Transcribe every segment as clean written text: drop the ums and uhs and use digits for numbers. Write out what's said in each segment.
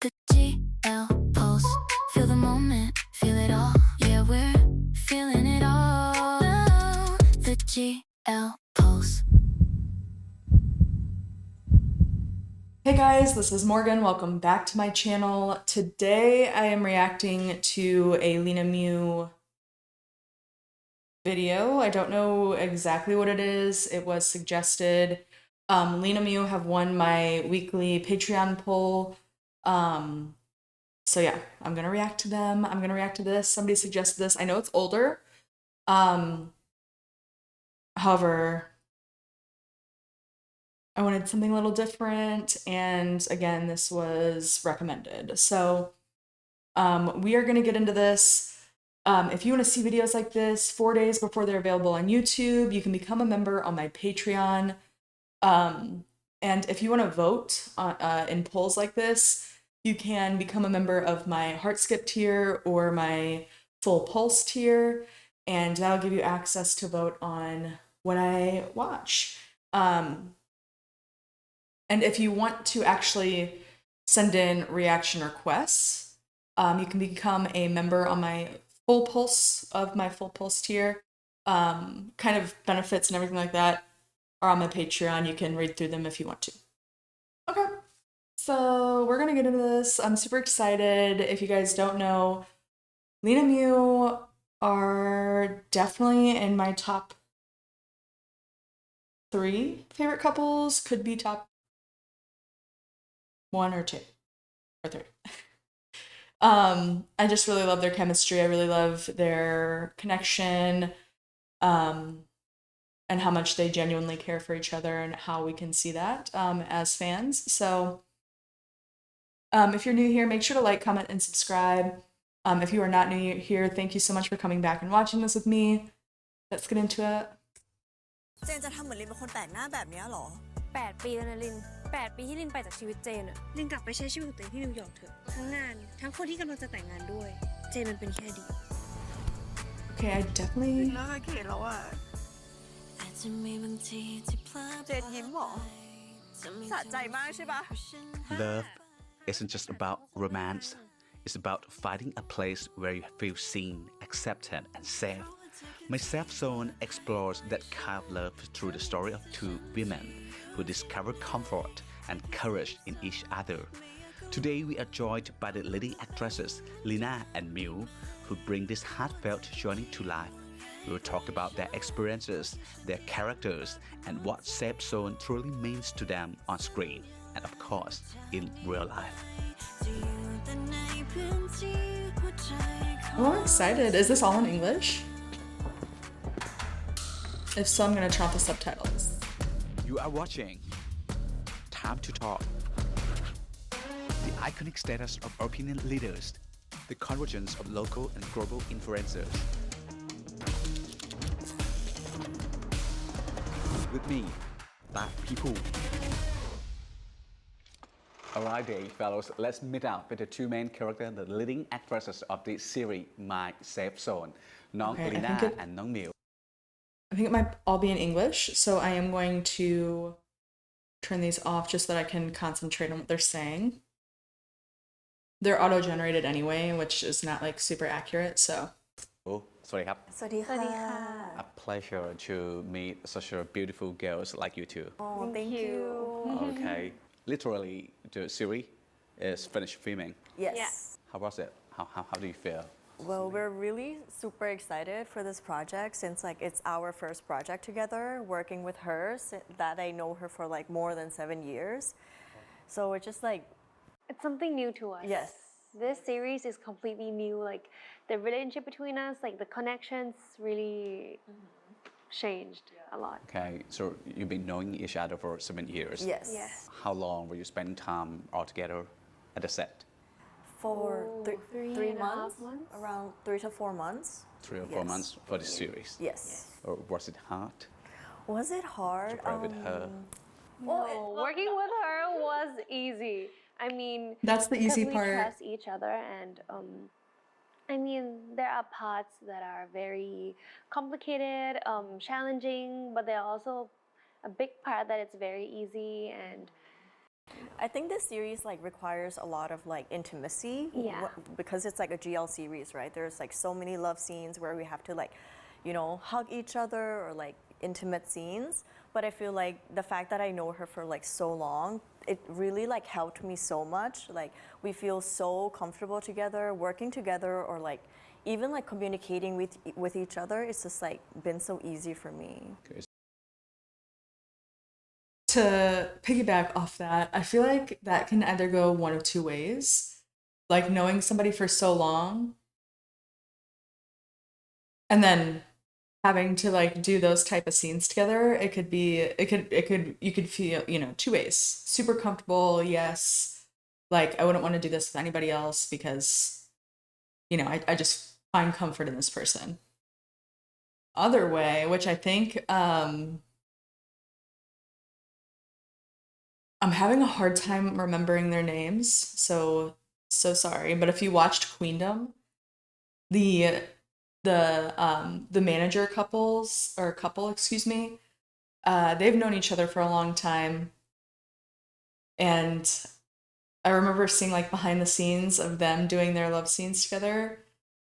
The GL pulse, feel the moment, feel it all. Yeah, we're feeling it all. The GL pulse. Hey guys, this is Morgan. Welcome back to my channel. Today I am reacting to a LenaMiu video. I don't know exactly what it is. It was suggested. LenaMiu have won my weekly Patreon poll. So yeah, I'm gonna react to them. I'm gonna react to this. Somebody suggested this. I know it's older. However, I wanted something a little different, and again, this was recommended. So we are going to get into this. If you want to see videos like this 4 days before they're available on YouTube, you can become a member on my Patreon. And if you want to vote in polls like this, you can become a member of my Heart Skip tier or my Full Pulse tier, and that'll give you access to vote on what I watch. And if you want to actually send in reaction requests, you can become a member on my Full Pulse tier. Kind of benefits and everything like that are on my Patreon. You can read through them if you want to. Okay, so we're gonna get into this. I'm super excited. If you guys don't know, LenaMiu are definitely in my top 3 favorite couples. Could be top 1 or 2 or 3. I just really love their chemistry. I really love their connection, and how much they genuinely care for each other, and how we can see that as fans. So if you're new here, make sure to like, comment, and subscribe. If you are not new here, thank you so much for coming back and watching this with me. Let's get into it. เจนจะทำเหมือนลินเป็นคนแปลกหน้าแบบนี้หรอ 8 ปีแล้วนะลิน 8 ปีที่ลินไปจากชีวิตเจนอะลินกลับไปใช้ชีวิตของตัวเองที่นิวยอร์กเถอะทั้งงานทั้งคนที่กำลังจะแต่งงานด้วยเจนมันเป็นแค่ดี Okay, I definitely แล้วก็เขียนแล้วอ่ะเจนยิ้มหรอสะใจมากใช่ปะ Love isn't just about romance. It's about finding a place where you feel seen, accepted, and safe. My Safe Zone explores that kind of love through the story of 2 women who discover comfort and courage in each other. Today we are joined by the leading actresses Lena and Miu, who bring this heartfelt journey to life. We will talk about their experiences, their characters, and what Safe Zone truly means to them on screen and, of course, in real life. Oh, I'm excited. Is this all in English? If so, I'm gonna turn off the subtitles. You are watching Time to Talk. The iconic status of opinion leaders, the convergence of local and global influencers. With me, that people. Alright, fellows, let's meet up with the 2 main characters, the leading actresses of this series, My Safe Zone, Nong Okay, Lena and Nong Miu. I think it might all be in English, so I am going to turn these off just so that I can concentrate on what they're saying. They're auto-generated anyway, which is not like super accurate, so. Oh, sorry, ครับ สวัสดีค่ะ A pleasure to meet such a beautiful girls like you two. Oh, thank you. Okay, literally the series is finished filming. Yes. How was it? How do you feel? Well, we're really super excited for this project since like it's our first project together, working with her that I know her for like more than 7 years. So it's just like It's something new to us. Yes. This series is completely new. Like the relationship between us, like the connections really changed a lot. Okay, so you've been knowing each other for 7 years. yes. Yes. How long were you spending time all together at the set? For Three three and a half months, months? around 3 to 4 months. 3 or 4 Yes. months for the series. Yes. Or was it hard Was it hard? to play with her? No, working with her was easy. I mean, That's the easy because part. we trust each other, and I mean, there are parts that are very complicated, challenging, but there are also a big part that it's very easy, and I think this series like requires a lot of like intimacy. Yeah. Because it's like a GL series, right? There's like so many love scenes where we have to like, hug each other or like intimate scenes. But I feel like the fact that I know her for like so long, it really like helped me so much. Like we feel so comfortable together, working together, or like even like communicating with each other. It's just like been so easy for me. To piggyback off that, I feel like that can either go one of two ways. Like knowing somebody for so long and then having to like do those type of scenes together, you could feel, two ways. Super comfortable, yes. Like I wouldn't want to do this with anybody else because, I just find comfort in this person. Other way, which I think I'm having a hard time remembering their names, so sorry. But if you watched Queendom, the manager couple, excuse me, they've known each other for a long time, and I remember seeing like behind the scenes of them doing their love scenes together,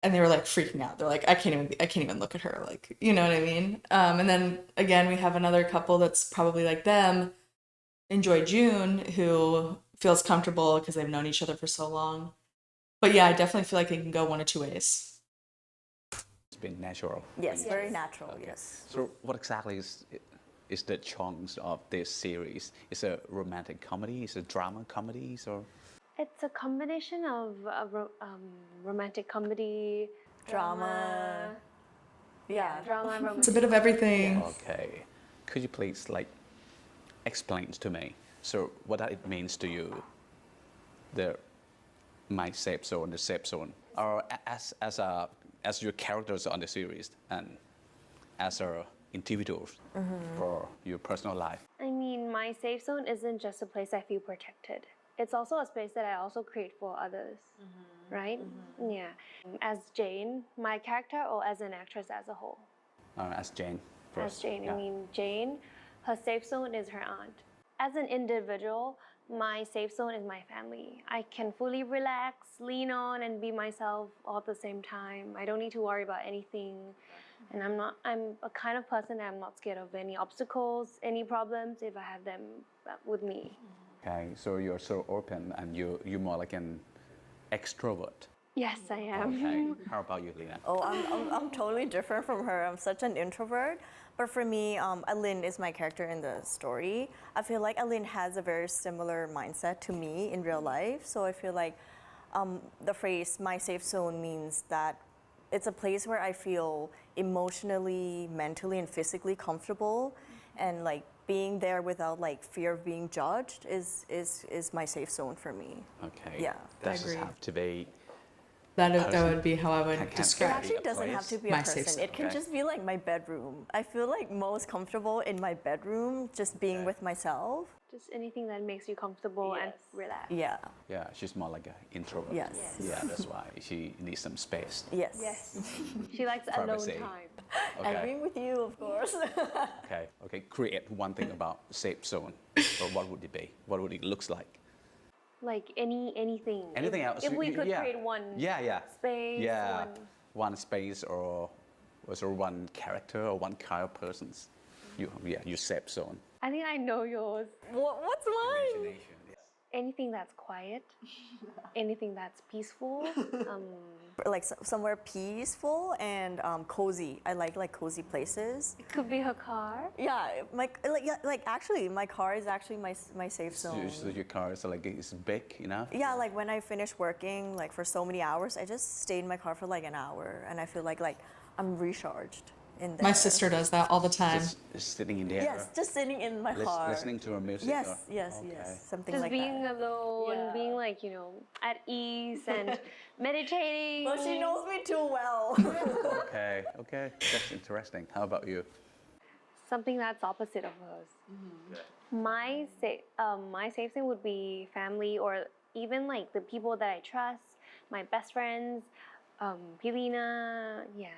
and they were like freaking out. They're like, I can't even look at her, like, you know what I mean? And then again, we have another couple that's probably like them. Enjoy June, who feels comfortable because they've known each other for so long. But yeah, I definitely feel like it can go one of two ways. It's been natural. Yes, very natural. Okay. Yes. So what exactly is the chunks of this series? Is it a romantic comedy? Is it drama comedies or? It's a combination of romantic comedy, Drama. Yeah. drama, romantic. It's a bit of everything. Okay. Could you please explain to me? So what it means to you, my safe zone, the safe zone, or as your characters on the series and as individuals for your personal life? I mean, my safe zone isn't just a place I feel protected. It's also a space that I also create for others, right? Yeah. As Jane, my character, or as an actress as a whole? As Jane first. As Jane, Yeah. I mean, Jane, her safe zone is her aunt. As an individual, my safe zone is my family. I can fully relax, lean on, and be myself all at the same time. I don't need to worry about anything. And I'm a kind of person that I'm not scared of any obstacles, any problems if I have them with me. Okay, so you're so open and you're more like an extrovert. Yes, I am. Okay. How about you, Lena? Oh, I'm totally different from her. I'm such an introvert. But for me, Alin is my character in the story. I feel like Alin has a very similar mindset to me in real life. So I feel like the phrase "my safe zone" means that it's a place where I feel emotionally, mentally, and physically comfortable, and like being there without like fear of being judged is my safe zone for me. Okay. Yeah. Does agree. it have to be? That would be how I would Can- It describe. actually doesn't have to be a My safe person. zone, It can okay. just be like my bedroom. I feel like most comfortable in my bedroom, just being with myself. Just anything that makes you comfortable and relaxed. Yeah. Yeah, she's more like an introvert. Yes. Yeah, that's why she needs some space. Yes. She likes Privacy. alone time. And Okay. being with you, of course. Okay. Okay. Create one thing about safe zone. Or what would it be? What would it looks like? Like anything. Anything else? If we could Yeah. create one Yeah. space, Yeah. one. One space or was there one character or one kind of persons? Your safe zone. I think I know yours. What's mine? Anything that's quiet, anything that's peaceful. Like somewhere peaceful and cozy. I like cozy places. It could be her car. Yeah, actually, my car is actually my safe zone. So your car is it's big, you know? Yeah, like when I finish working like for so many hours, I just stay in my car for like an hour, and I feel like I'm recharged in there. My sister does that all the time. Just sitting in there. Yes, just sitting in my car. Listening to her music. Yes, or- yes, Okay. yes, something Just like being that. alone, Yeah. being like, at ease and meditating. But she knows me too well. Okay. That's interesting. How about you? Something that's opposite of hers. My safe zone would be family, or even like the people that I trust, my best friends, Pilina, yeah.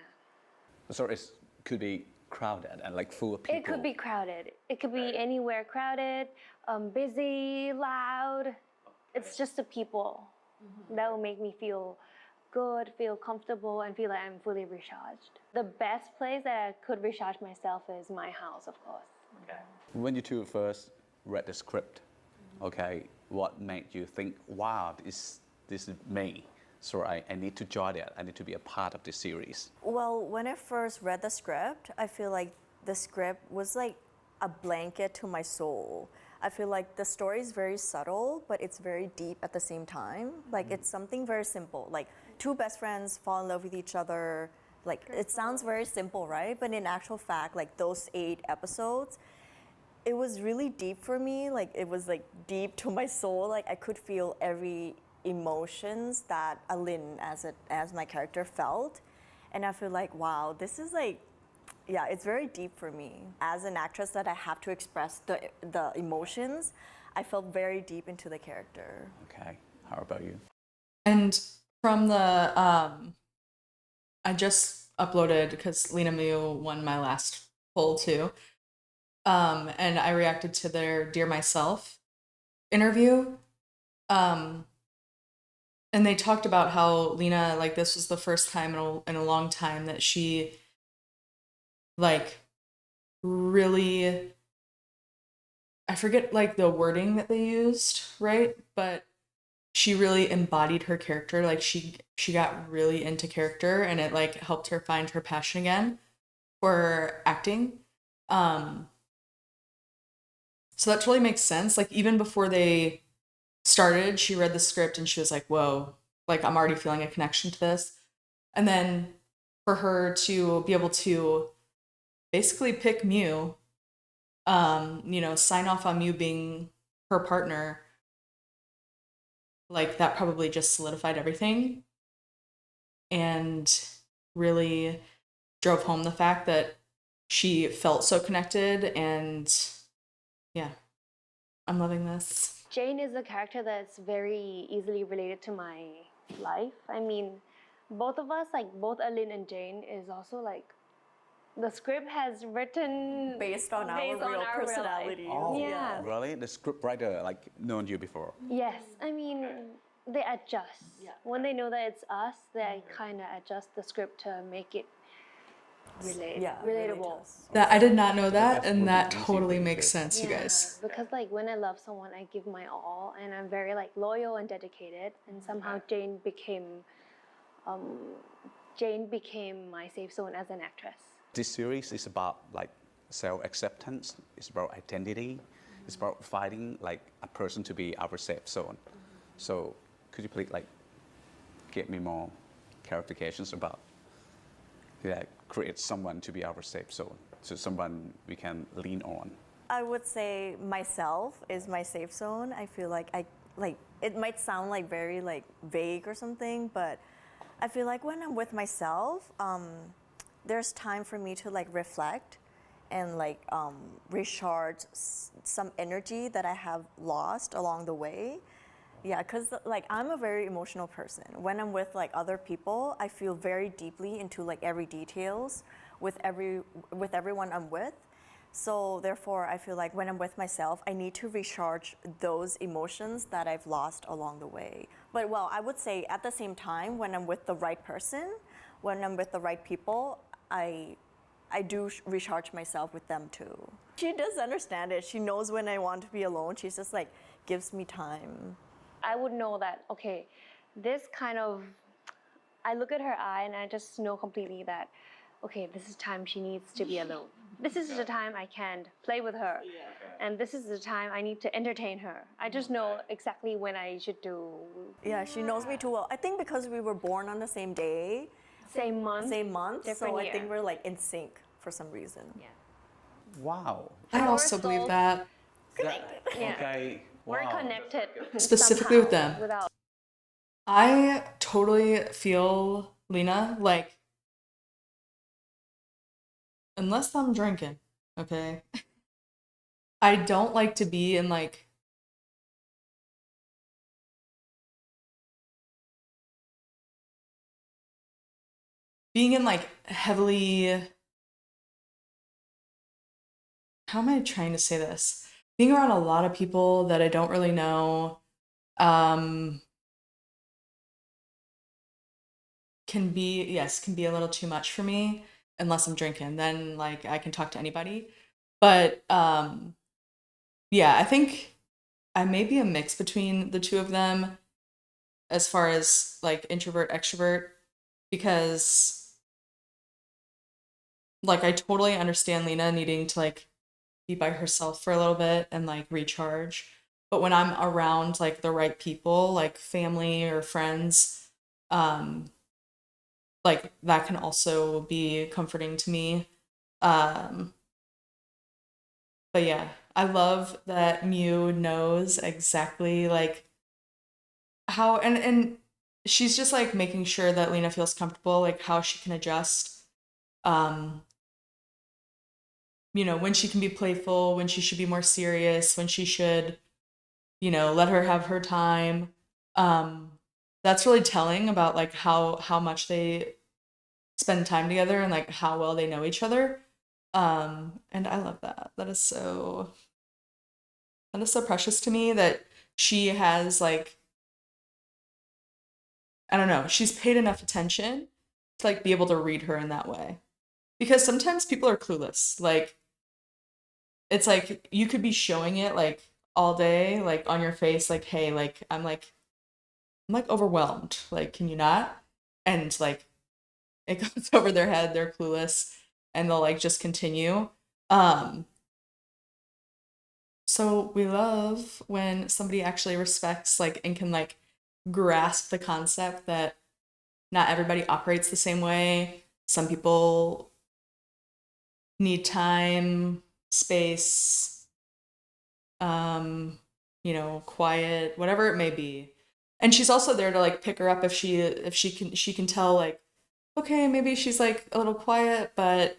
So it could be crowded and like full of people? It could be crowded. It could be anywhere crowded, busy, loud. It's just the people that will make me feel good, feel comfortable, and feel like I'm fully recharged. The best place that I could recharge myself is my house, of course. When you two first read the script, okay, what made you think, wow, this is me, so I need to join it, I need to be a part of this series? Well, when I first read the script, I feel like the script was like a blanket to my soul. I feel like the story is very subtle, but it's very deep at the same time. Like it's something very simple, like two best friends fall in love with each other. Like it sounds very simple, right? But in actual fact, like those 8 episodes, it was really deep for me. Like it was like deep to my soul. Like I could feel every emotions that Alin as my character felt, and I feel like, wow, this is like, yeah, it's very deep for me. As an actress that I have to express the emotions, I felt very deep into the character. Okay, how about you? And from the I just uploaded because LenaMiu won my last poll too. And I reacted to their Dear Myself interview. And they talked about how Lena, like, this was the first time in a long time that she, like, really, I forget, like, the wording that they used, right? But she really embodied her character. Like, she got really into character, and it, like, helped her find her passion again for acting. So that totally makes sense. Like, even before they started, she read the script and she was like, whoa, like I'm already feeling a connection to this. And then for her to be able to basically pick Miu, sign off on Miu being her partner, like that probably just solidified everything and really drove home the fact that she felt so connected. And yeah, I'm loving this. Jane is a character that's very easily related to my life. I mean, both of us, like both Alin and Jane, is also like the script has written Based on our real life. personalities. Oh, Yeah. really? The script writer like known you before? Yes, I mean, they adjust. When they know that it's us, they kind of adjust the script to make it relatable. That I did not know that, that's and really that easy totally for you makes to- sense, you guys. Because like when I love someone, I give my all, and I'm very like loyal and dedicated. And somehow Jane became my safe zone as an actress. This series is about like self-acceptance, it's about identity, it's about finding like a person to be our safe zone. So could you please like give me more clarifications about create someone to be our safe zone, so someone we can lean on? I would say myself is my safe zone. I feel like it might sound like very like vague or something, but I feel like when I'm with myself, there's time for me to like reflect and like recharge some energy that I have lost along the way. Yeah, because like I'm a very emotional person. When I'm with like other people, I feel very deeply into like every details with everyone I'm with. So therefore, I feel like when I'm with myself, I need to recharge those emotions that I've lost along the way. But well, I would say at the same time, when I'm with the right person, when I'm with the right people, I do recharge myself with them too. She does understand it. She knows when I want to be alone. She's just like gives me time. I would know that, okay, this kind of, I look at her eye and I just know completely that, okay, this is time she needs to be alone. This is the time I can play with her. And this is the time I need to entertain her. I just know exactly when I should do. Yeah, she knows me too well. I think because we were born on the same day, Same month. so Different I year. think we're like in sync for some reason. Yeah. Wow. I also believe that. Yeah. Okay. We're Wow. connected. Specifically with somehow, them. Without. I totally feel Lena, like, unless I'm drinking, okay? I don't like to be in like being in like heavily how am I trying to say this? Being around a lot of people that I don't really know can be a little too much for me unless I'm drinking. Then like I can talk to anybody. But yeah, I think I may be a mix between the two of them as far as like introvert extrovert because like I totally understand Lena needing to like be by herself for a little bit and like recharge. But when I'm around like the right people, like family or friends, um, like that can also be comforting to me. Um, but yeah, I love that Miu knows exactly like how and she's just like making sure that Lena feels comfortable, like how she can adjust. Um, when she can be playful, when she should be more serious, when she should, let her have her time. Um, that's really telling about like how much they spend time together and like how well they know each other. And I love that. That is so precious to me that she has like I don't know, she's paid enough attention to like be able to read her in that way. Because sometimes people are clueless. Like it's like you could be showing it like all day, like on your face, like, hey, like I'm like overwhelmed. Like, can you not? And like it goes over their head, they're clueless, and they'll like just continue. Um, so we love when somebody actually respects like and can like grasp the concept that not everybody operates the same way. Some people need time, space, quiet, whatever it may be. And she's also there to like pick her up if she can tell like, okay, maybe she's like a little quiet, but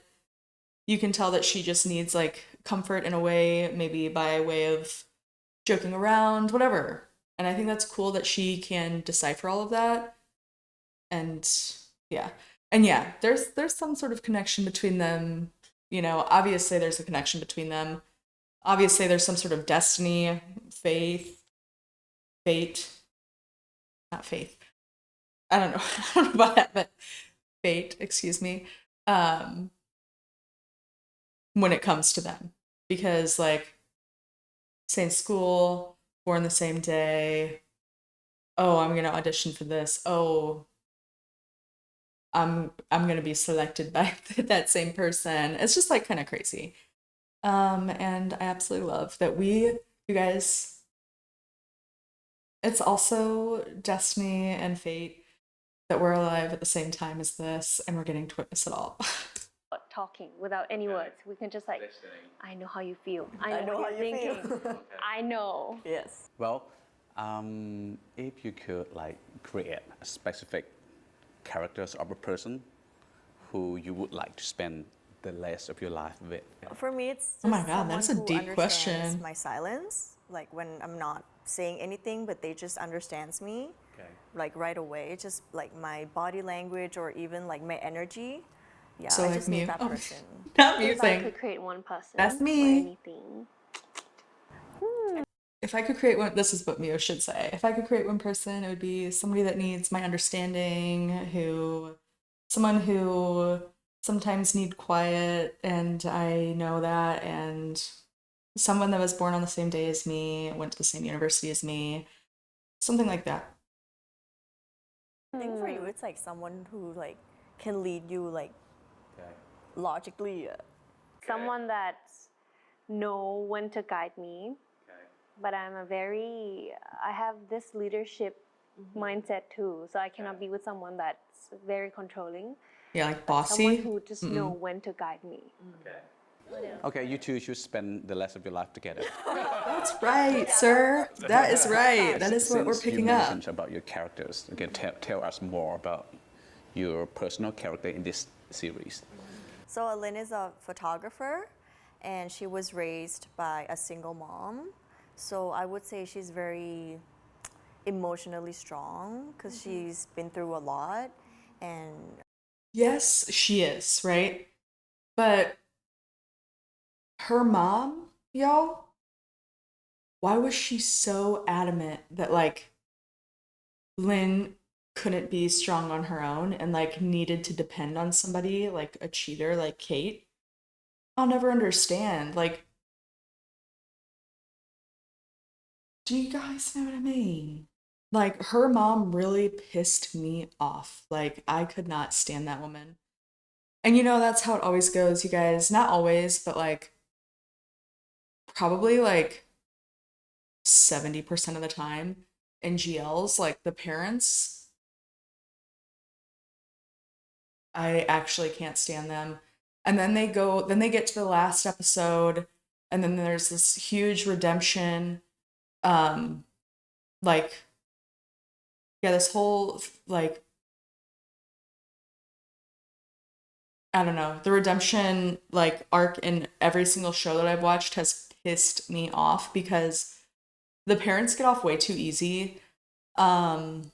you can tell that she just needs like comfort in a way, maybe by way of joking around, whatever. And I think that's cool that she can decipher all of that. And yeah. And yeah, there's some sort of connection between them. Obviously there's a connection between them. Obviously there's some sort of destiny, fate, not faith. I don't know. I don't know about that, but fate, excuse me. Um, when it comes to them. Because like same school, born the same day. Oh, I'm gonna audition for this. Oh, I'm gonna be selected by that same person. It's just like kind of crazy. And I absolutely love that you guys, it's also destiny and fate that we're alive at the same time as this and we're getting to witness it all. Talking without any words. We can just like, I know how you feel. I know how what you're you feel. thinking. I know. Yes. Well, if you could like create a specific characters of a person who you would like to spend the rest of your life with. For me, it's just Oh my God, someone that's a who deep understands question. my silence. Like when I'm not saying anything, but they just understands me. Okay. Like right away. Just like my body language or even like my energy. Yeah, So I like just need Miu. that Oh, person. not Miu If I thing. could create one person That's for me. anything. If I could create one, this is what Mio should say. If I could create one person, it would be somebody that needs my understanding, someone who sometimes need quiet, and I know that, and someone that was born on the same day as me, went to the same university as me, something like that. I think for you, it's like someone who like can lead you like logically. Someone that know when to guide me. But I have this leadership mindset too. So I cannot be with someone that's very controlling. Yeah, like But someone bossy. who just know when to guide me. Okay, you two should spend the rest of your life together. That's right, sir. That is right. That is what we're Since you picking up. mentioned about your characters, okay, tell us more about your personal character in this series. So Lynn is a photographer, and she was raised by a single mom. So I would say she's very emotionally strong because she's been through a lot, and. Yes, she is, right? But her mom, y'all, why was she so adamant that like Lynn couldn't be strong on her own and like needed to depend on somebody like a cheater like Kate? I'll never understand. Like, do you guys know what I mean? Like, her mom really pissed me off. Like, I could not stand that woman. And you know, that's how it always goes, you guys. Not always, but like, probably like 70% of the time in GLs, like the parents, I actually can't stand them. And then they get to the last episode, and then there's this huge redemption. Um, like, yeah, this whole, like, I don't know, the redemption, like, arc in every single show that I've watched has pissed me off because the parents get off way too easy. Um,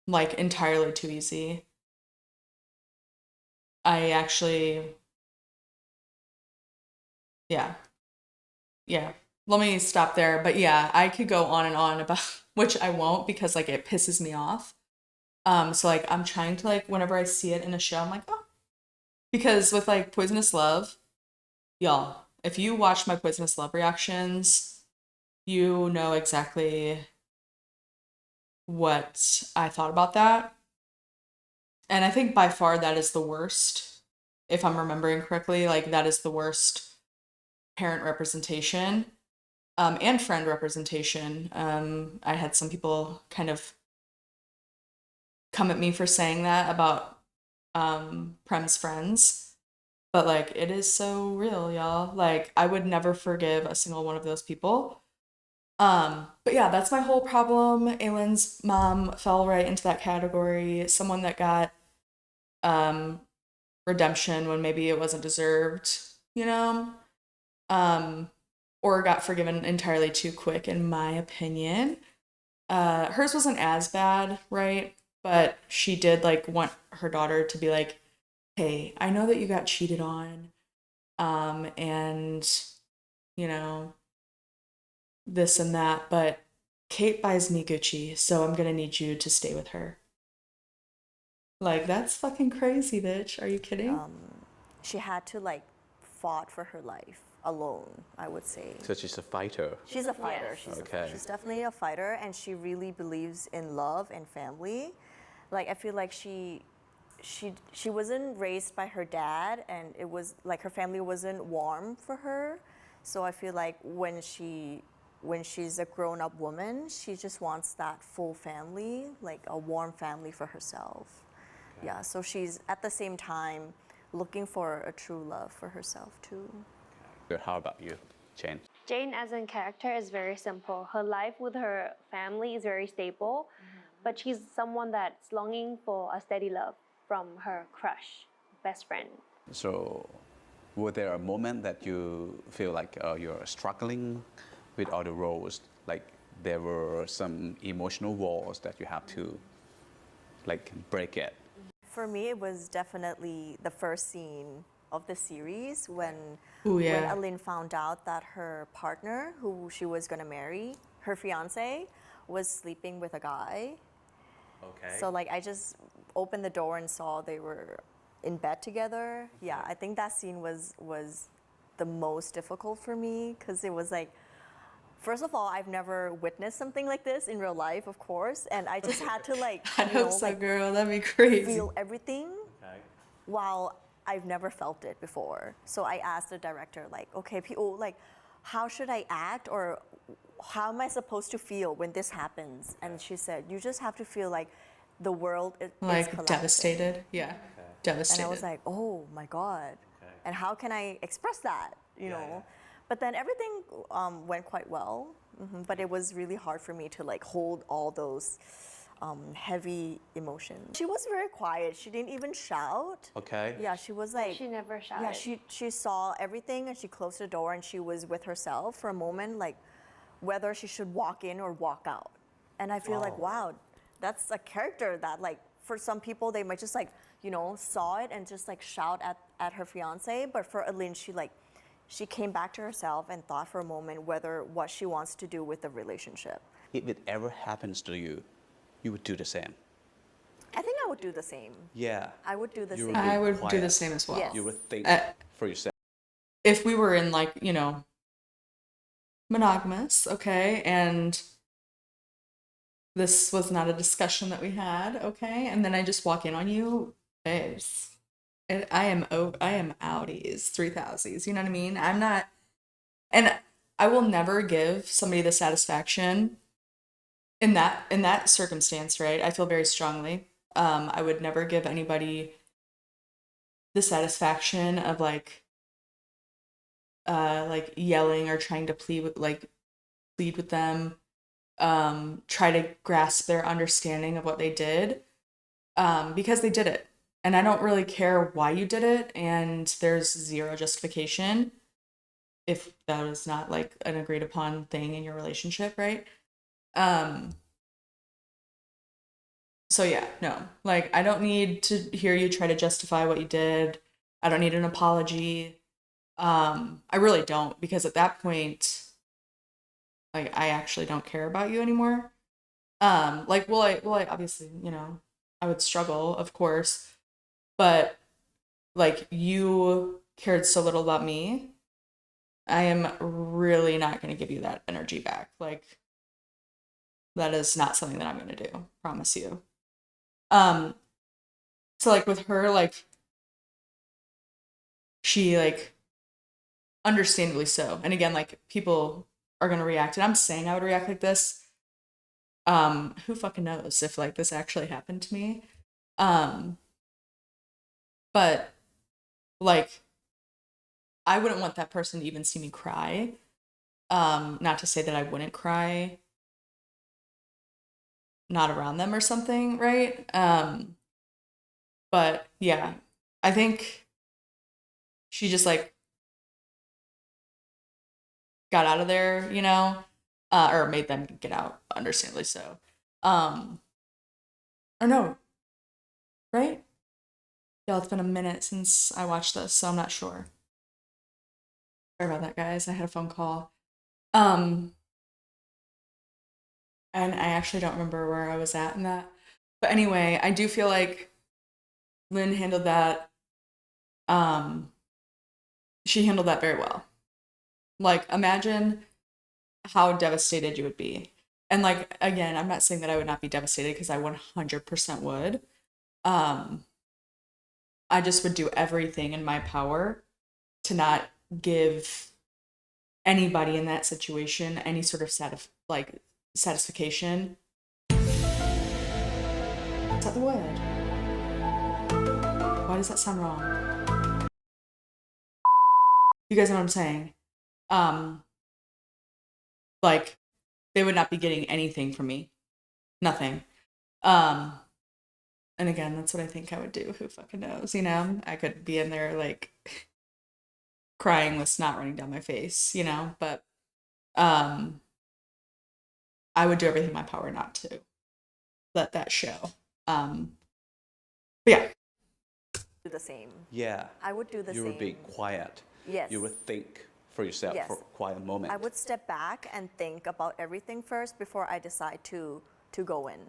like, entirely too easy. I actually, yeah, yeah. Let me stop there. But yeah, I could go on and on about, which I won't because like it pisses me off. So like I'm trying to like whenever I see it in a show, I'm like, oh, because with like Poisonous Love, y'all, if you watch my Poisonous Love reactions, you know exactly what I thought about that. And I think by far that is the worst, if I'm remembering correctly, like that is the worst parent representation. And friend representation. I had some people kind of come at me for saying that about Prem's friends, but like it is so real, y'all. Like I would never forgive a single one of those people. But yeah, that's my whole problem. Aylin's mom fell right into that category. Someone that got um, redemption when maybe it wasn't deserved, you know? Or got forgiven entirely too quick, in my opinion. Hers wasn't as bad, right? But she did like want her daughter to be like, hey, I know that you got cheated on, and you know, this and that, but Kate buys me Gucci, so I'm gonna need you to stay with her. Like, that's fucking crazy, bitch. Are you kidding? She had to like fought for her life alone, I would say. So she's a fighter. She's a fighter. Yes. Okay. She's definitely a fighter, and she really believes in love and family. Like I feel like she wasn't raised by her dad, and it was like her family wasn't warm for her. So I feel like when she's a grown-up woman, she just wants that full family, like a warm family for herself. Yeah, so she's at the same time looking for a true love for herself too. Good. How about you, Jane? Jane, as a character, is very simple. Her life with her family is very stable, but she's someone that's longing for a steady love from her crush, best friend. So, was there a moment that you feel like you're struggling with all the roles? Like there were some emotional walls that you have to like break it. For me, it was definitely the first scene of the series when Ooh, when yeah. Alin found out that her partner, who she was gonna marry, her fiance, was sleeping with a guy. Okay. So like I just opened the door and saw they were in bed together. Yeah, I think that scene was the most difficult for me because it was like, first of all, I've never witnessed something like this in real life, of course, and I just had to like, I hope so, like, girl. That'd be crazy. feel everything Okay. while I've never felt it before. So I asked the director, like, okay, people, like, how should I act or how am I supposed to feel when this happens? And she said, you just have to feel like the world is Like collapsing. devastated. Yeah. Devastated. And I was like, oh my God. And how can I express that, you know? But then everything went quite well. But it was really hard for me to like hold all those heavy emotions. She was very quiet. She didn't even shout. Okay. Yeah, she was like, She never shouted. yeah, she saw everything and she closed the door and she was with herself for a moment, like whether she should walk in or walk out. And I feel like, wow, that's a character that like for some people they might just like, you know, saw it and just like shout at her fiance, but for Alin, she came back to herself and thought for a moment whether what she wants to do with the relationship. If it ever happens to you, you would do the same. I think I would do the same. Yeah. I would do the You same. would be I would do the quiet. same as well. Yes. You would think for yourself. If we were in like, monogamous, okay, and this was not a discussion that we had, okay, and then I just walk in on you, babes. I am outies, 3000s, you know what I mean? I'm not, and I will never give somebody the satisfaction in that circumstance, right? I feel very strongly. I would never give anybody the satisfaction of like yelling or trying to plead with them, try to grasp their understanding of what they did, because they did it. And I don't really care why you did it, and there's zero justification if that was not like an agreed upon thing in your relationship, right? So yeah, no. Like, I don't need to hear you try to justify what you did. I don't need an apology. I really don't, because at that point, like, I actually don't care about you anymore. Like, will I obviously, I would struggle, of course, but like, you cared so little about me, I am really not going to give you that energy back. Like, that is not something that I'm going to do, promise you. So like with her, like, she like, understandably so. And again, like, people are going to react, and I'm saying I would react like this. Who fucking knows if like this actually happened to me. But like, I wouldn't want that person to even see me cry. Not to say that I wouldn't cry not around them or something, right? But yeah, I think she just like got out of there, or made them get out, understandably so. Or no, right? Y'all, it's been a minute since I watched this, so I'm not sure. Sorry about that, guys. I had a phone call. And I actually don't remember where I was at in that. But anyway, I do feel like Lynn handled that. She handled that very well. Like, imagine how devastated you would be. And like, again, I'm not saying that I would not be devastated, because I 100% would. I just would do everything in my power to not give anybody in that situation any sort of satisfaction. Is that the word? Why does that sound wrong? You guys know what I'm saying? Like, they would not be getting anything from me. Nothing. And again, that's what I think I would do. Who fucking knows, I could be in there like crying with snot running down my face, but I would do everything in my power not to let that show. But yeah. Do the same. Yeah. I would do the You same. would be quiet. Yes. You would think for yourself Yes. for a quiet moment. I would step back and think about everything first before I decide to go in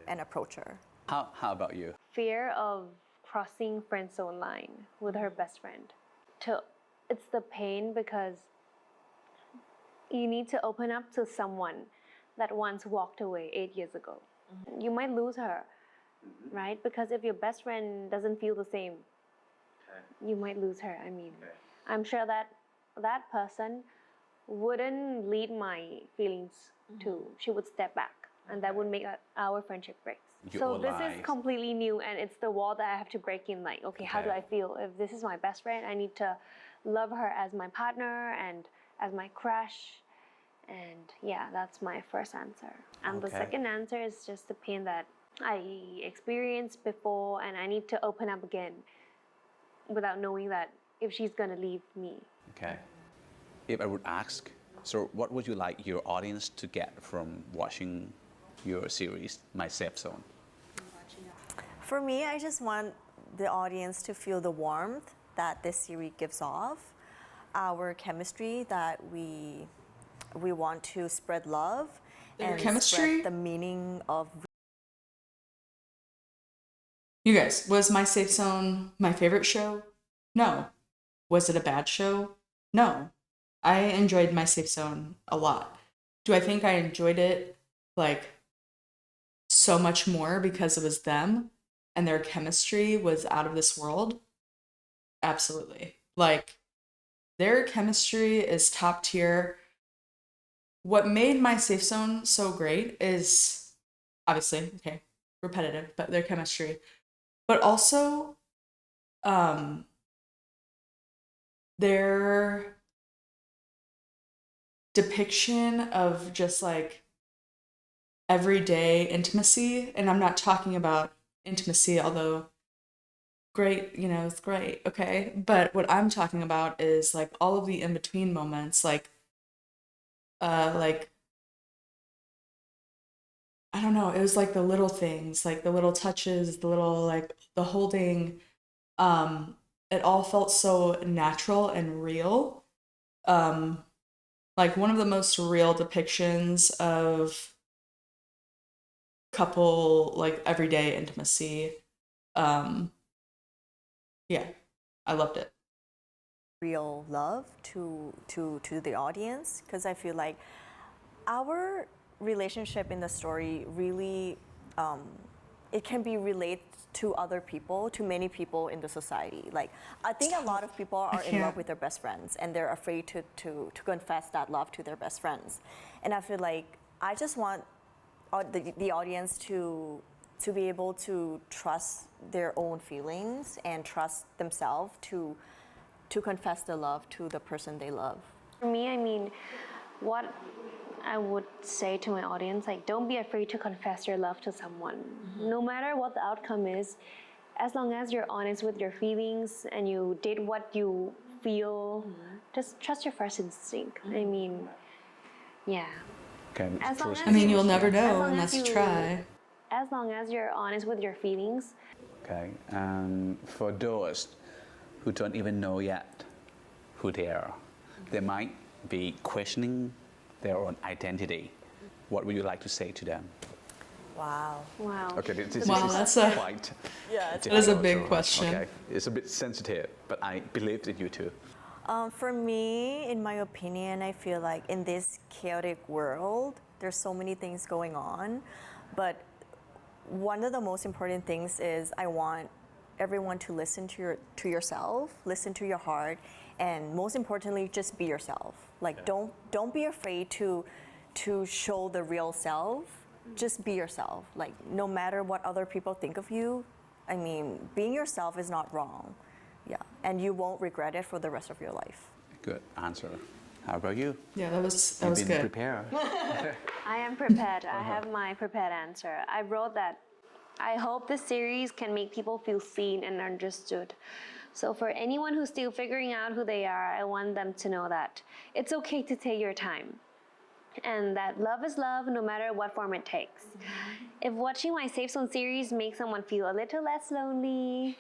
and approach her. How about you? Fear of crossing friend zone line with her best friend. It's the pain because you need to open up to someone that once walked away 8 years ago. Mm-hmm. You might lose her, right? Because if your best friend doesn't feel the same, you might lose her. I mean, I'm sure that that person wouldn't lead my feelings to. She would step back, and that would make our friendship break. So this is completely new, and it's the wall that I have to break in. Like, okay, how do I feel? If this is my best friend, I need to love her as my partner and as my crush. And yeah, that's my first answer. And the second answer is just the pain that I experienced before, and I need to open up again without knowing that if she's gonna leave me. Okay. If I would ask, so what would you like your audience to get from watching your series, My Safe Zone? For me, I just want the audience to feel the warmth that this series gives off, our chemistry that we want to spread love and chemistry? spread the meaning of. You guys, was My Safe Zone my favorite show? No. Was it a bad show? No. I enjoyed My Safe Zone a lot. Do I think I enjoyed it like so much more because it was them and their chemistry was out of this world? Absolutely. Like, their chemistry is top tier. What made My Safe Zone so great is obviously, okay, repetitive, but their chemistry. But also, their depiction of just like everyday intimacy. And I'm not talking about intimacy, although great, it's great, okay? But what I'm talking about is like all of the in-between moments, like I don't know, it was like the little things, like the little touches, the little like the holding. It all felt so natural and real. Like one of the most real depictions of couple like everyday intimacy. Yeah, I loved it. Real love to the audience, because I feel like our relationship in the story really it can be related to other people, to many people in the society. Like I think a lot of people are in love with their best friends and they're afraid to confess that love to their best friends. And I feel like I just want the audience to be able to trust their own feelings and trust themselves to confess the love to the person they love. For me, I mean, what I would say to my audience, like, don't be afraid to confess your love to someone. No matter what the outcome is, as long as you're honest with your feelings and you did what you feel, just trust your first instinct. I mean, yeah. Okay, As long as I mean, you'll you- never as know long unless as you you- try. As long as you're honest with your feelings. Okay, for those who don't even know yet who they are, they might be questioning their own identity. What would you like to say to them? Wow. Wow. Okay, this Wow, is that's a- quite Yeah, That is a difficult big to- question. Okay, it's a bit sensitive, but I believe in you too. For me, in my opinion, I feel like in this chaotic world, there's so many things going on, but one of the most important things is I want everyone to listen to yourself, listen to your heart, and most importantly, just be yourself. Like don't be afraid to show the real self. Just be yourself. Like no matter what other people think of you, I mean, being yourself is not wrong. Yeah, and you won't regret it for the rest of your life. Good answer. How about you? Yeah, that was You've been good. prepared. I am prepared. I have my prepared answer. I wrote that I hope this series can make people feel seen and understood. So for anyone who's still figuring out who they are, I want them to know that it's okay to take your time. And that love is love no matter what form it takes. If watching my Safe Zone series makes someone feel a little less lonely,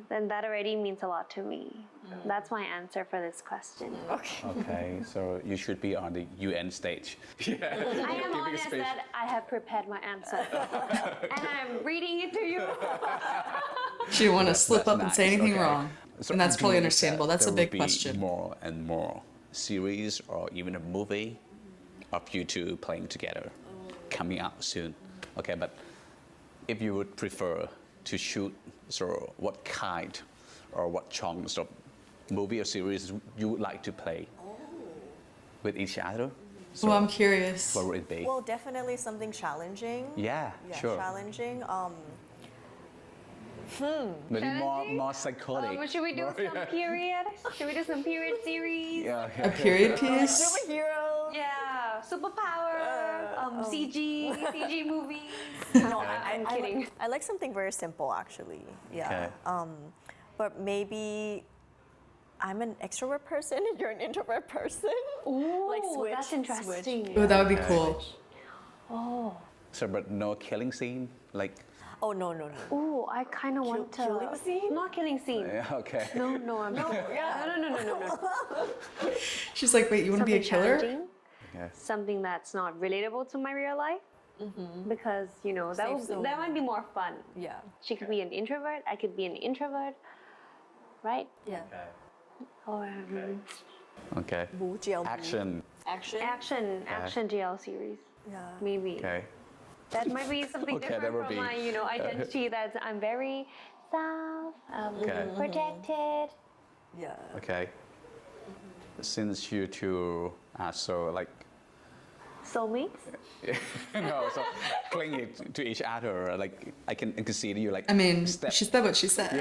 then that already means a lot to me. That's my answer for this question. Okay, so you should be on the UN stage. I am honest that I have prepared my answer. And I'm reading it to you. She didn't want to slip That's up and say nice, anything okay. wrong. So And that's I totally believe understandable. that That's a there big will be question. more and more series or even a movie of you two playing together coming out soon. Okay, but if you would prefer to shoot, so what kind or what chunks of movie or series you would like to play with each other? So Well, I'm curious. what would it be? Well, definitely something challenging. Yeah, sure. Challenging. Maybe more psychotic. Should we do some period? Should we do some period series? Yeah, A period piece? Superhero. Yeah, superpower, CG movies. No, I'm kidding. I like something very simple, actually. Yeah. Okay. But maybe I'm an extrovert person and you're an introvert person. Ooh, Like switch, that's interesting. Oh, that would be Okay. cool. Oh, So, but no killing scene, like Oh no. Ooh, I kind of want to. Killing scene? Not killing scene. Yeah, okay. No, I'm not. No. She's like, wait, you want to be a Something killer? challenging, Okay. something that's not relatable to my real life. Because that might be more fun. Yeah. She could be an introvert. I could be an introvert, right? Yeah. Or Okay. Boo, GLB. Action. action GL series. Yeah. Maybe Okay. that might be something Okay, that different would from be- my identity. That I'm very soft, Okay. protected. Yeah. Okay. Since you two are so like Soulmates. no, so clingy to each other, like I can see you like I mean, step she said what she said.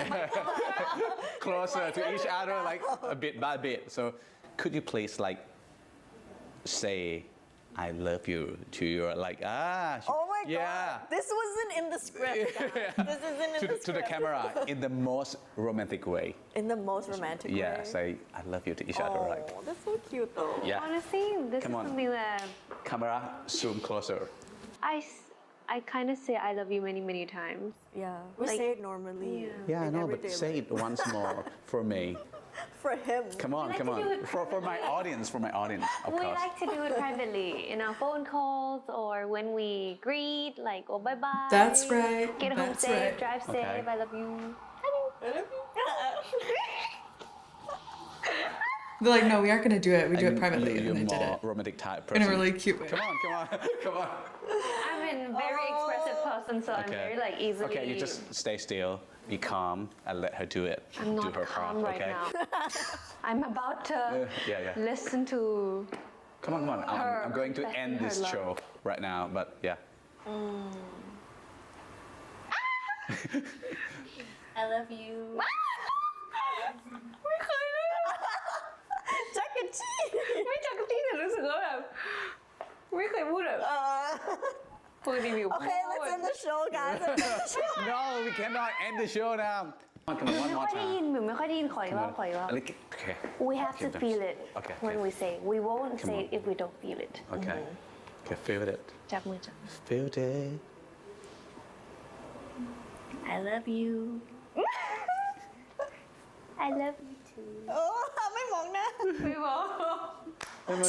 closer to each other, like a bit by bit. So, could you please like say "I love you" to your like Oh my yeah. god. This wasn't in the script. Guys. This isn't in the script. to the camera in the most romantic way. In the most romantic way. Yeah, say "I love you" to each other, like Oh, that's so cute though. yeah. Honestly, this Come is on. something that Camera zoom closer. I kind of say I love you many times. Yeah. We Like- say it normally. Yeah, I in know, but everyday say life. it once more for me. For him. Come on, like come to do on. it For my audience, of We course. like to do it privately in our phone calls or when we greet, like, oh, bye bye. That's right. Get home That's safe, right. drive safe, Okay. I love you. They're like, no, we aren't gonna do it. We do it And privately, you're and they did more it romantic type in person. a really cute way. Come on, come on. I'm a very expressive person, so I'm very like easily. Okay, you just stay still, be calm, and let her do it. I'm do not her calm part, right okay? now. I'm about to Yeah. listen to. Come on. I'm going to end her this love. show right now, but yeah. I love you. จักรจี้ ไม่จักรจี้แต่รู้สึกว่าแบบไม่เคยพูดแบบพูดรีวิว Okay, let's end the show, guys. Let's end the show. No, we cannot end the show now. Come on, one ไม่ more ค่อยได้ time. ยินหนูไม่ค่อยได้ยินขออีกรอบขออีกรอบ Okay. We have to feel it Okay. when we say. We won't say it if we don't feel it. Okay. Okay, feel it. จับมือจับ Feel it. I love you. I love you too. โอ้ไม่มองหน้า ไม่บอก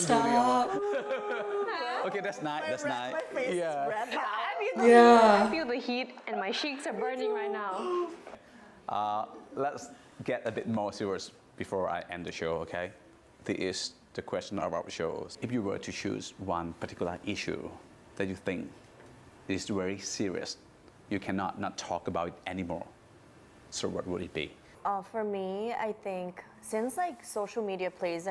Stop. Okay, that's nice. That's nice. My face is Yeah. red now. I Yeah. feel the heat and my cheeks are burning right now. Let's get a bit more serious before I end the show, okay? This is the question of our shows. If you were to choose one particular issue that you think is very serious, you cannot not talk about it anymore. So what would it be? For me, I think since like social media plays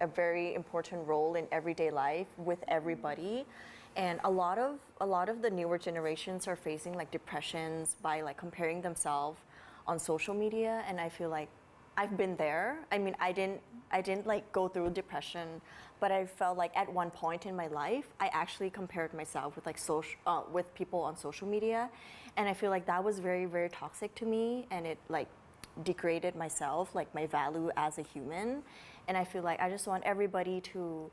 a very important role in everyday life with everybody, and a lot of the newer generations are facing like depressions by like comparing themselves on social media, and I feel like I've been there. I mean, I didn't like go through depression, but I felt like at one point in my life, I actually compared myself with like with people on social media, and I feel like that was very toxic to me, and it like degraded myself, like my value as a human. And I feel like I just want everybody to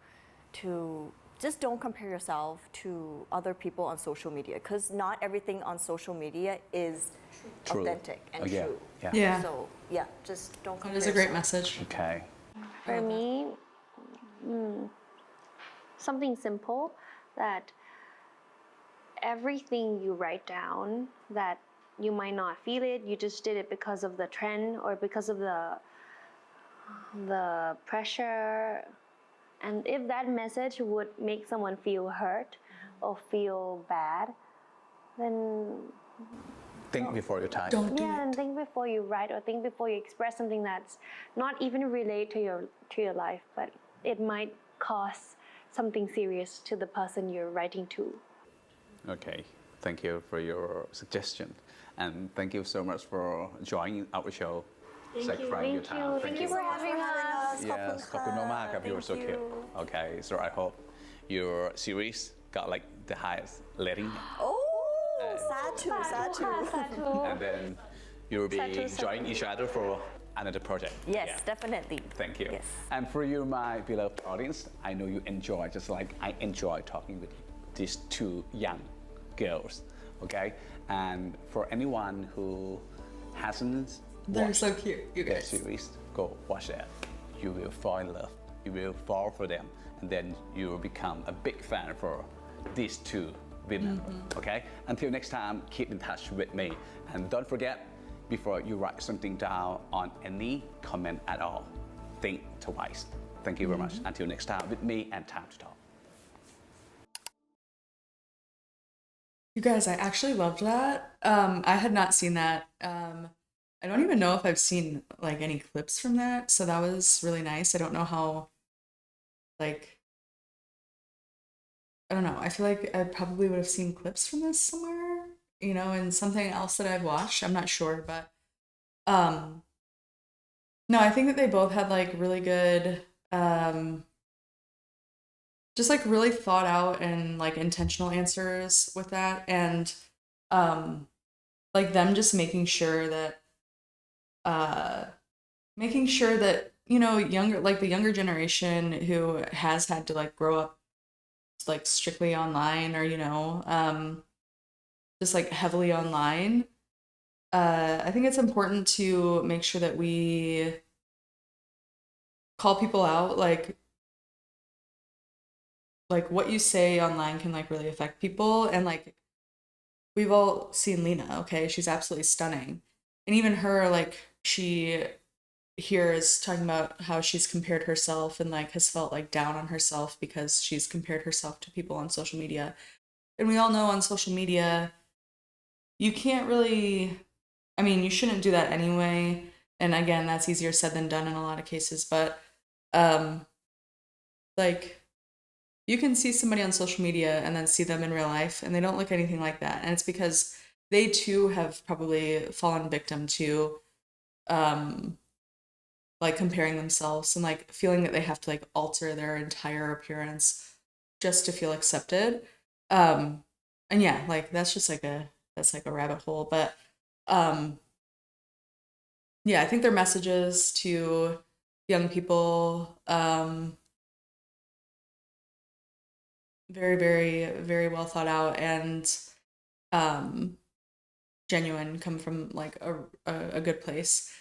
just don't compare yourself to other people on social media, because not everything on social media is True. authentic and Yeah. true. Yeah. Yeah. So yeah, just don't That compare is a great yourself. message. Okay. For me, something simple that everything you write down that you might not feel it, you just did it because of the trend or because of the pressure. And if that message would make someone feel hurt or feel bad, then Think before you type. Don't do and it. think before you write or think before you express something that's not even related to your life, but it might cause something serious to the person you're writing to. Okay. Thank you for your suggestion. And thank you so much for joining our show. Sacrificing your time. Thank you for having us. Yes, ขอบคุณมากๆครับ you were so Thank cute. you. Okay, so I hope your series got like the highest rating, Oh, Satu. and then you'll be Satu. joining each other for another project. Yes, Yeah. definitely. Thank you. Yes. And for you, my beloved audience, I know you enjoy, just like I enjoy talking with these two young girls. Okay, and for anyone who hasn't They're watched so cute, you their guys. series, go watch that. You will fall in love. You will fall for them, and then you will become a big fan for these two women. Okay. Until next time, keep in touch with me, and don't forget, before you write something down on any comment at all, think twice. Thank you very much. Until next time, with me and Time to Talk. You guys, I actually loved that. I had not seen that. I don't even know if I've seen like any clips from that, so that was really nice. I don't know how, like, I don't know. I feel like I probably would have seen clips from this somewhere, in something else that I've watched. I'm not sure, but um, no, I think that they both had like really good, just like really thought out and like intentional answers with that, and um, like them just making sure that younger, like the younger generation who has had to like grow up like strictly online, or just like heavily online. I think it's important to make sure that we call people out, like what you say online can like really affect people, and like we've all seen Lena, okay? She's absolutely stunning. And even her, like, she here is talking about how she's compared herself and like has felt like down on herself because she's compared herself to people on social media. And we all know on social media, you can't really, I mean, you shouldn't do that anyway. And again, that's easier said than done in a lot of cases, but um like you can see somebody on social media and then see them in real life and they don't look anything like that. And it's because they too have probably fallen victim to um like comparing themselves and like feeling that they have to like alter their entire appearance just to feel accepted. Um and yeah, like that's like a rabbit hole. But um yeah, I think their messages to young people, very, very, very well thought out and um genuine, come from like a good place.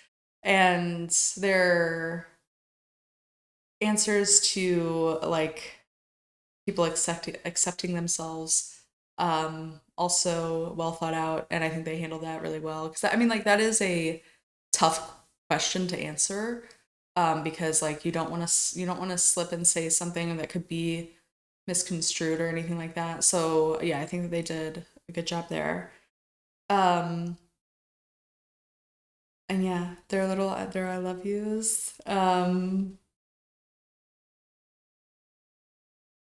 And their answers to like people accepting themselves, also well thought out, and I think they handled that really well, because I mean, like, that is a tough question to answer, because like you don't want to slip and say something that could be misconstrued or anything like that. So yeah, I think that they did a good job there. um and yeah, their I love yous,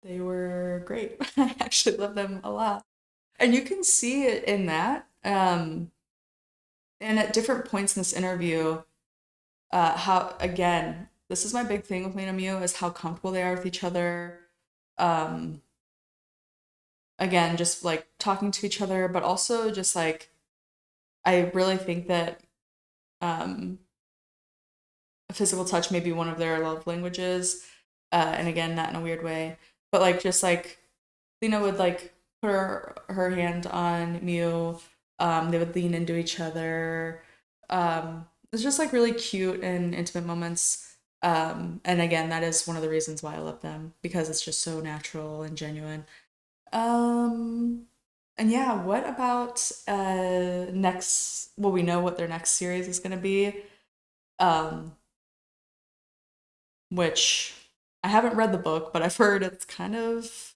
they were great. I actually love them a lot. And you can see it in that. And at different points in this interview, how, again, this is my big thing with LenaMiu, is how comfortable they are with each other. Um, again, just like talking to each other, but also just like, I really think that um, physical touch may be one of their love languages. And again, not in a weird way, but like just like Lena would like put her hand on Miu. They would lean into each other. It's just like really cute and intimate moments. And again, that is one of the reasons why I love them, because it's just so natural and genuine. Um, and yeah, what about next? Well, we know what their next series is going to be, um, which I haven't read the book, but I've heard it's kind of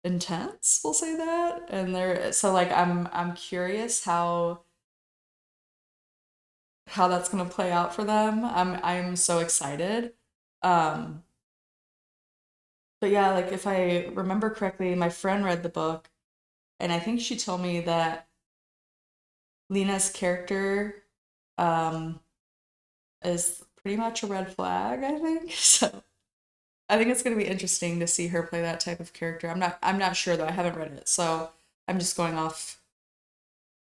intense, we'll say that. And there, so like I'm curious how that's gonna play out for them. I'm so excited. um but yeah, like if I remember correctly, my friend read the book, and I think she told me that Lena's character um is pretty much a red flag, I think. So I think it's going to be interesting to see her play that type of character. I'm not sure though. I haven't read it, so I'm just going off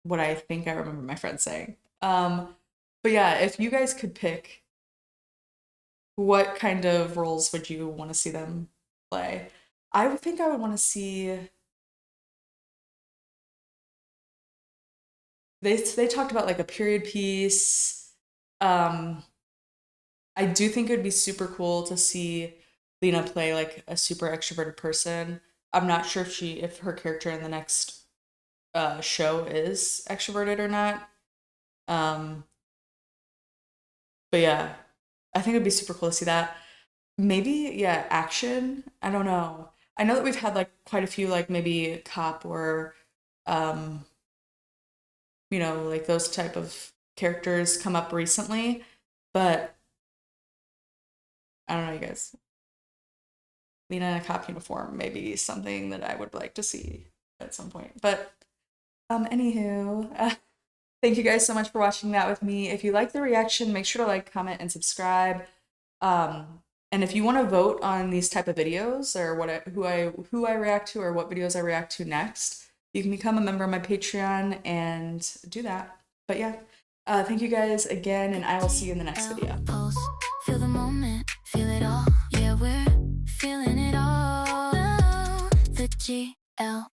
what I think I remember my friend saying. But yeah, if you guys could pick, what kind of roles would you want to see them play? I would think I would want to see they talked about like a period piece. I do think it would be super cool to see Lena play like a super extroverted person. I'm not sure if her character in the next show is extroverted or not. But yeah, I think it'd be super cool to see that. Maybe, yeah, action. I don't know. I know that we've had like quite a few like maybe cop or um like those type of characters come up recently, but I don't know, you guys. Lena in a cop uniform may be something that I would like to see at some point. But anywho, thank you guys so much for watching that with me. If you like the reaction, make sure to like, comment, and subscribe. And if you want to vote on these type of videos or who I react to or what videos I react to next, you can become a member of my Patreon and do that. But yeah, thank you guys again, and I will see you in the next video. Pulse. Feel the moment, feel it all. Yeah, we're feeling it all. The GL